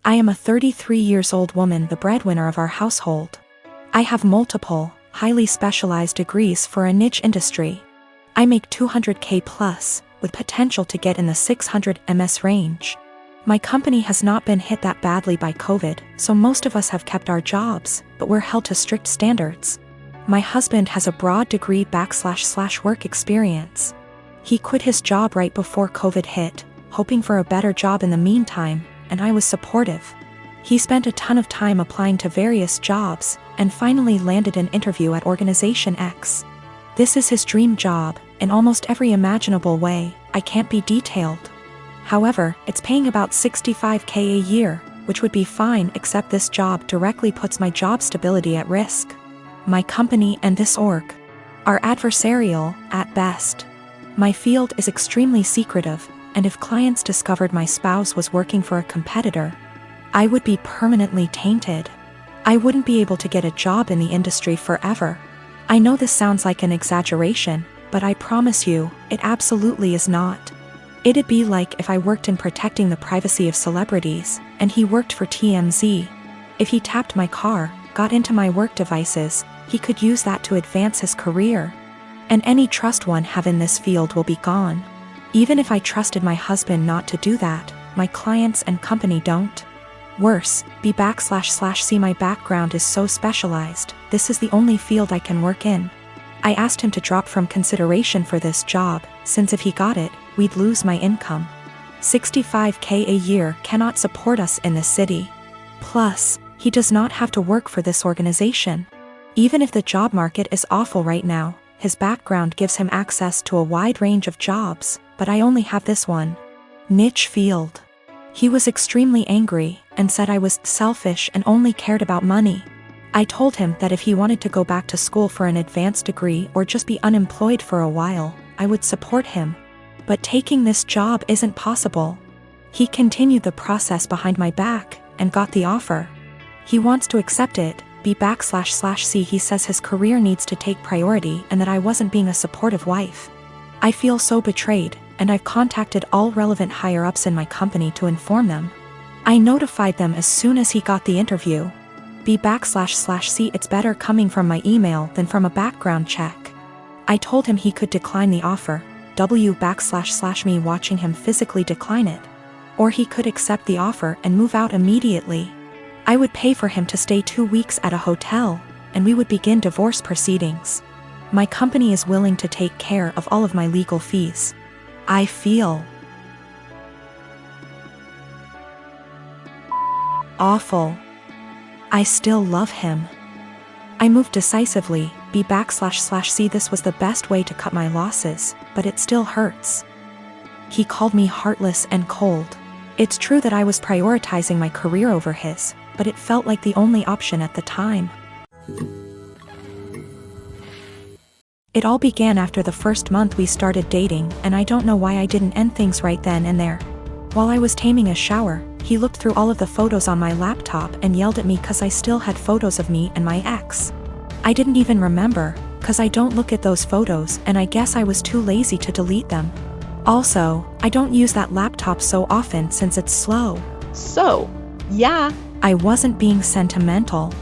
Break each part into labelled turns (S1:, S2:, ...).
S1: I am a 33 years old woman, the breadwinner of our household. I have multiple, highly specialized degrees for a niche industry. I make $200K plus, with potential to get in the $600 MS range. My company has not been hit that badly by COVID, so most of us have kept our jobs, but we're held to strict standards. My husband has a broad degree / work experience. He quit his job right before COVID hit, hoping for a better job in the meantime, and I was supportive. He spent a ton of time applying to various jobs, and finally landed an interview at Organization X. This is his dream job, in almost every imaginable way. I can't be detailed. However, it's paying about $65K a year, which would be fine, except this job directly puts my job stability at risk. My company and this org are adversarial, at best. My field is extremely secretive, and if clients discovered my spouse was working for a competitor, I would be permanently tainted. I wouldn't be able to get a job in the industry forever. I know this sounds like an exaggeration, but I promise you, it absolutely is not. It'd be like if I worked in protecting the privacy of celebrities, and he worked for TMZ. If he tapped my car, got into my work devices, he could use that to advance his career. And any trust one have in this field will be gone. Even if I trusted my husband not to do that, my clients and company don't. Worse, B//C my background is so specialized, this is the only field I can work in. I asked him to drop from consideration for this job, since if he got it, we'd lose my income. $65K a year cannot support us in this city. Plus, he does not have to work for this organization. Even if the job market is awful right now, his background gives him access to a wide range of jobs, but I only have this one niche field. He was extremely angry, and said I was selfish and only cared about money. I told him that if he wanted to go back to school for an advanced degree or just be unemployed for a while, I would support him. But taking this job isn't possible. He continued the process behind my back, and got the offer. He wants to accept it, B//C. He says his career needs to take priority and that I wasn't being a supportive wife. I feel so betrayed, and I've contacted all relevant higher-ups in my company to inform them. I notified them as soon as he got the interview. B//C. It's better coming from my email than from a background check. I told him he could decline the offer, W// me watching him physically decline it. Or he could accept the offer and move out immediately. I would pay for him to stay 2 weeks at a hotel, and we would begin divorce proceedings. My company is willing to take care of all of my legal fees. I feel awful. I still love him. I moved decisively, B//C. This was the best way to cut my losses, but it still hurts. He called me heartless and cold. It's true that I was prioritizing my career over his, but it felt like the only option at the time. It all began after the first month we started dating, and I don't know why I didn't end things right then and there. While I was taming a shower, he looked through all of the photos on my laptop and yelled at me cause I still had photos of me and my ex. I didn't even remember, cause I don't look at those photos, and I guess I was too lazy to delete them. Also, I don't use that laptop so often since it's slow.
S2: So, yeah.
S1: I wasn't being sentimental.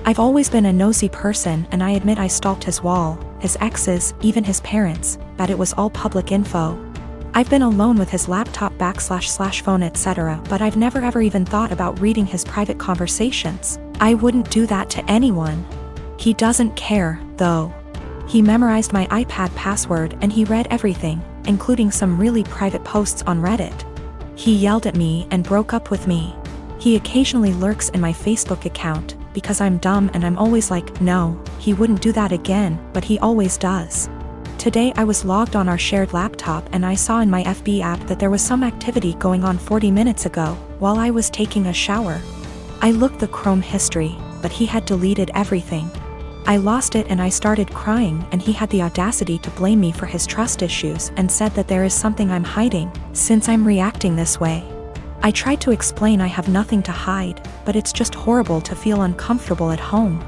S1: I've always been a nosy person, and I admit I stalked his wall, his exes, even his parents, but it was all public info. I've been alone with his laptop / phone etc., but I've never ever even thought about reading his private conversations. I wouldn't do that to anyone. He doesn't care, though. He memorized my iPad password and he read everything, including some really private posts on Reddit. He yelled at me and broke up with me. He occasionally lurks in my Facebook account, because I'm dumb and I'm always like, no, he wouldn't do that again, but he always does. Today I was logged on our shared laptop and I saw in my FB app that there was some activity going on 40 minutes ago, while I was taking a shower. I looked the Chrome history, but he had deleted everything. I lost it and I started crying, and he had the audacity to blame me for his trust issues and said that there is something I'm hiding, since I'm reacting this way. I tried to explain I have nothing to hide, but it's just horrible to feel uncomfortable at home.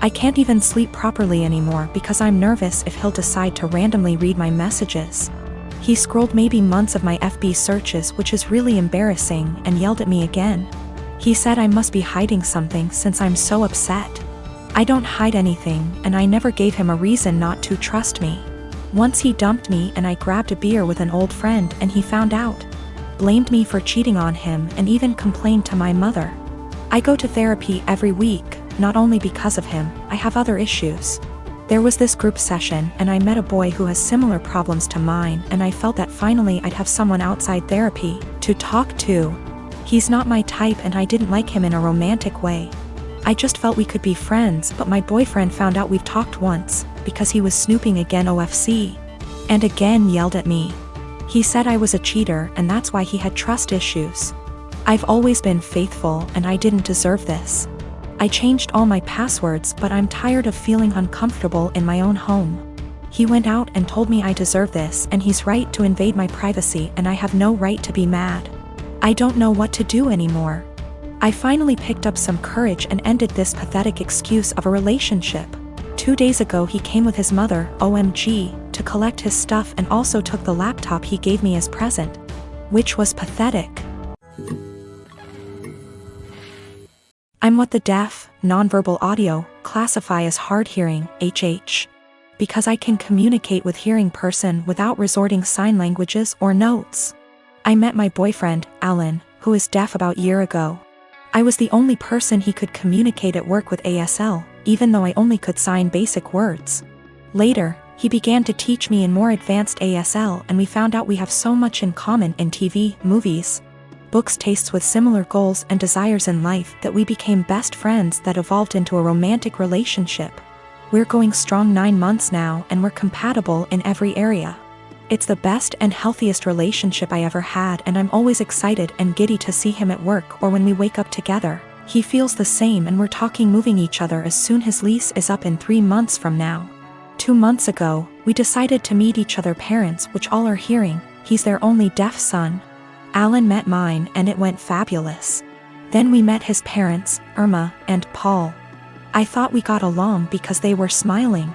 S1: I can't even sleep properly anymore because I'm nervous if he'll decide to randomly read my messages. He scrolled maybe months of my FB searches, which is really embarrassing, and yelled at me again. He said I must be hiding something since I'm so upset. I don't hide anything, and I never gave him a reason not to trust me. Once he dumped me and I grabbed a beer with an old friend and he found out. Blamed me for cheating on him and even complained to my mother. I go to therapy every week, not only because of him, I have other issues. There was this group session and I met a boy who has similar problems to mine, and I felt that finally I'd have someone outside therapy to talk to. He's not my type and I didn't like him in a romantic way. I just felt we could be friends, but my boyfriend found out we've talked once, because he was snooping again OFC. And again yelled at me. He said I was a cheater and that's why he had trust issues. I've always been faithful and I didn't deserve this. I changed all my passwords, but I'm tired of feeling uncomfortable in my own home. He went out and told me I deserve this, and he's right to invade my privacy, and I have no right to be mad. I don't know what to do anymore. I finally picked up some courage and ended this pathetic excuse of a relationship. 2 days ago he came with his mother, OMG, to collect his stuff and also took the laptop he gave me as present. Which was pathetic. I'm what the deaf, nonverbal audio, classify as hard-hearing, HH. Because I can communicate with hearing person without resorting sign languages or notes. I met my boyfriend, Alan, who is deaf about a year ago. I was the only person he could communicate at work with ASL, even though I only could sign basic words. Later, he began to teach me in more advanced ASL, and we found out we have so much in common in TV, movies, books, tastes with similar goals and desires in life that we became best friends that evolved into a romantic relationship. We're going strong 9 months now and we're compatible in every area. It's the best and healthiest relationship I ever had, and I'm always excited and giddy to see him at work or when we wake up together. He feels the same, and we're talking moving each other as soon his lease is up in 3 months from now. 2 months ago, we decided to meet each other parents, which all are hearing. He's their only deaf son. Alan met mine and it went fabulous. Then we met his parents, Irma and Paul. I thought we got along because they were smiling,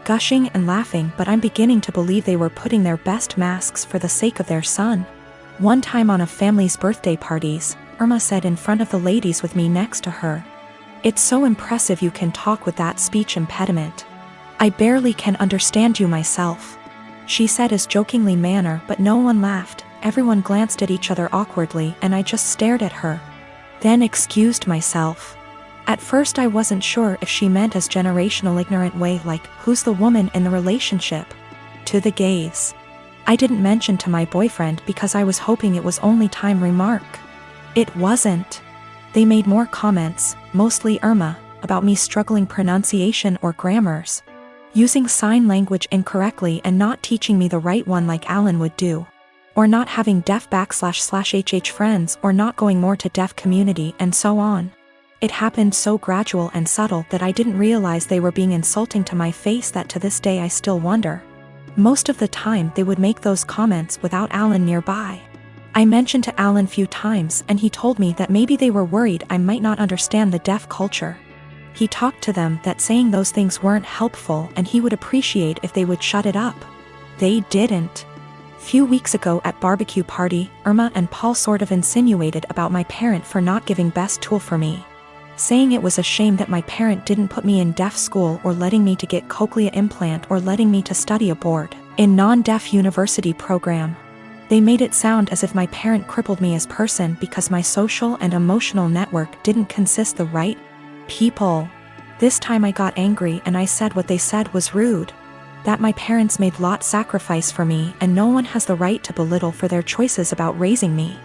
S1: gushing and laughing, but I'm beginning to believe they were putting their best masks for the sake of their son. One time on a family's birthday parties, Irma said in front of the ladies with me next to her, "It's so impressive you can talk with that speech impediment. I barely can understand you myself." She said as jokingly manner, but no one laughed. Everyone glanced at each other awkwardly and I just stared at her. Then excused myself. At first I wasn't sure if she meant as generational ignorant way like, who's the woman in the relationship? To the gays. I didn't mention to my boyfriend because I was hoping it was only time remark. It wasn't. They made more comments, mostly Irma, about me struggling pronunciation or grammars, using sign language incorrectly and not teaching me the right one like Alan would do, or not having deaf//HH friends, or not going more to deaf community, and so on. It happened so gradual and subtle that I didn't realize they were being insulting to my face, that to this day I still wonder. Most of the time they would make those comments without Alan nearby. I mentioned to Alan few times and he told me that maybe they were worried I might not understand the deaf culture. He talked to them that saying those things weren't helpful and he would appreciate if they would shut it up. They didn't. Few weeks ago at barbecue party, Irma and Paul sort of insinuated about my parent for not giving best tool for me, saying it was a shame that my parent didn't put me in deaf school or letting me to get cochlea implant or letting me to study abroad in non-deaf university program. They made it sound as if my parent crippled me as person because my social and emotional network didn't consist the right people. This time I got angry and I said what they said was rude. That my parents made lot sacrifice for me and no one has the right to belittle for their choices about raising me.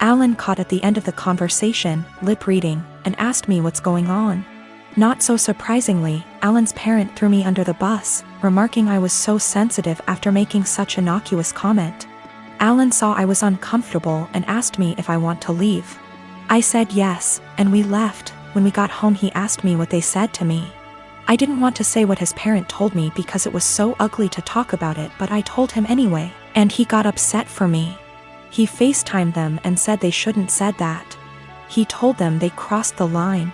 S1: Alan caught at the end of the conversation, lip reading, and asked me what's going on. Not so surprisingly, Alan's parent threw me under the bus, remarking I was so sensitive after making such innocuous comment. Alan saw I was uncomfortable and asked me if I want to leave. I said yes, and we left. When we got home he asked me what they said to me. I didn't want to say what his parent told me because it was so ugly to talk about it, but I told him anyway, and he got upset for me. He FaceTimed them and said they shouldn't said that. He told them they crossed the line.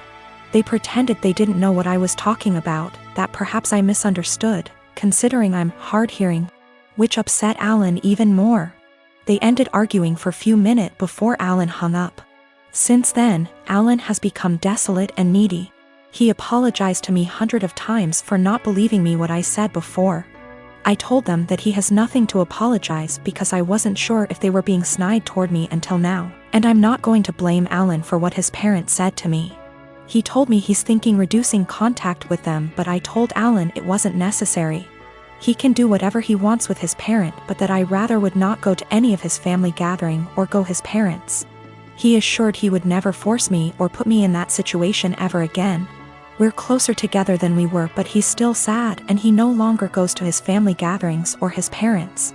S1: They pretended they didn't know what I was talking about, that perhaps I misunderstood, considering I'm hard-hearing, which upset Alan even more. They ended arguing for a few minutes before Alan hung up. Since then, Alan has become desolate and needy. He apologized to me hundreds of times for not believing me what I said before. I told them that he has nothing to apologize because I wasn't sure if they were being snide toward me until now, and I'm not going to blame Alan for what his parents said to me. He told me he's thinking reducing contact with them, but I told Alan it wasn't necessary. He can do whatever he wants with his parent, but that I rather would not go to any of his family gathering or go his parents. He assured he would never force me or put me in that situation ever again. We're closer together than we were, but he's still sad and he no longer goes to his family gatherings or his parents.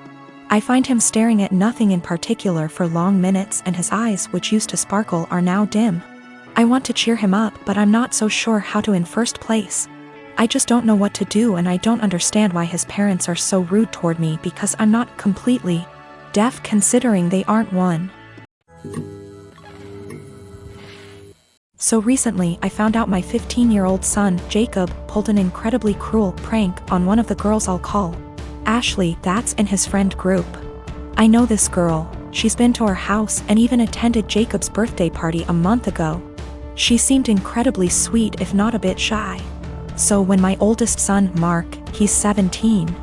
S1: I find him staring at nothing in particular for long minutes, and his eyes, which used to sparkle, are now dim. I want to cheer him up, but I'm not so sure how to in first place. I just don't know what to do, and I don't understand why his parents are so rude toward me because I'm not completely deaf considering they aren't one. So recently I found out my 15-year-old son, Jacob, pulled an incredibly cruel prank on one of the girls I'll call Ashley, that's in his friend group. I know this girl. She's been to our house and even attended Jacob's birthday party a month ago. She seemed incredibly sweet, if not a bit shy. So when my oldest son, Mark, he's 17,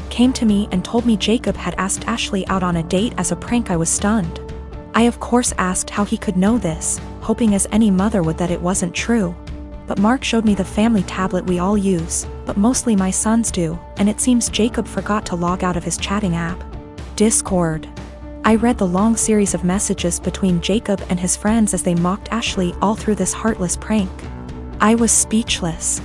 S1: came to me and told me Jacob had asked Ashley out on a date as a prank, I was stunned. I of course asked how he could know this, hoping as any mother would that it wasn't true. But Mark showed me the family tablet we all use, but mostly my sons do, and it seems Jacob forgot to log out of his chatting app, Discord. I read the long series of messages between Jacob and his friends as they mocked Ashley all through this heartless prank. I was speechless.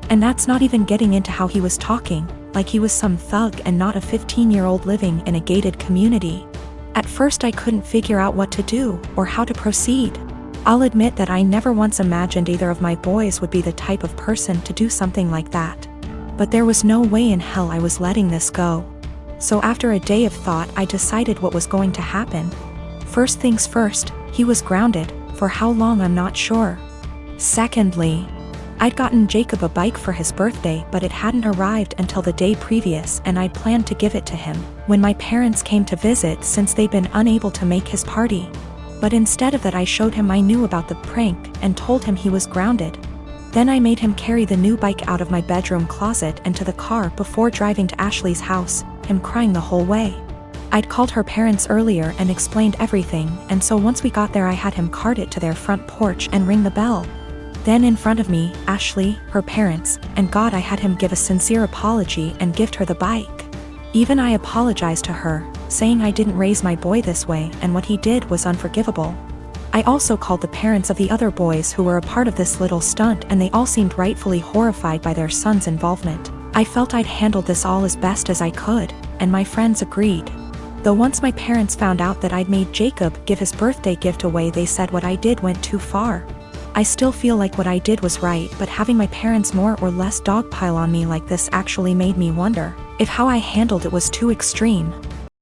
S1: And that's not even getting into how he was talking, like he was some thug and not a 15-year-old living in a gated community. At first I couldn't figure out what to do or how to proceed. I'll admit that I never once imagined either of my boys would be the type of person to do something like that. But there was no way in hell I was letting this go. So after a day of thought, I decided what was going to happen. First things first, he was grounded. For how long, I'm not sure. Secondly, I'd gotten Jacob a bike for his birthday, but it hadn't arrived until the day previous, and I'd planned to give it to him when my parents came to visit since they'd been unable to make his party. But instead of that, I showed him I knew about the prank and told him he was grounded. Then I made him carry the new bike out of my bedroom closet and to the car before driving to Ashley's house, him crying the whole way. I'd called her parents earlier and explained everything, and so once we got there I had him cart it to their front porch and ring the bell. Then in front of me, Ashley, her parents, and God, I had him give a sincere apology and gift her the bike. Even I apologized to her, saying I didn't raise my boy this way and what he did was unforgivable. I also called the parents of the other boys who were a part of this little stunt, and they all seemed rightfully horrified by their son's involvement. I felt I'd handled this all as best as I could, and my friends agreed. Though once my parents found out that I'd made Jacob give his birthday gift away, they said what I did went too far. I still feel like what I did was right, but having my parents more or less dogpile on me like this actually made me wonder if how I handled it was too extreme.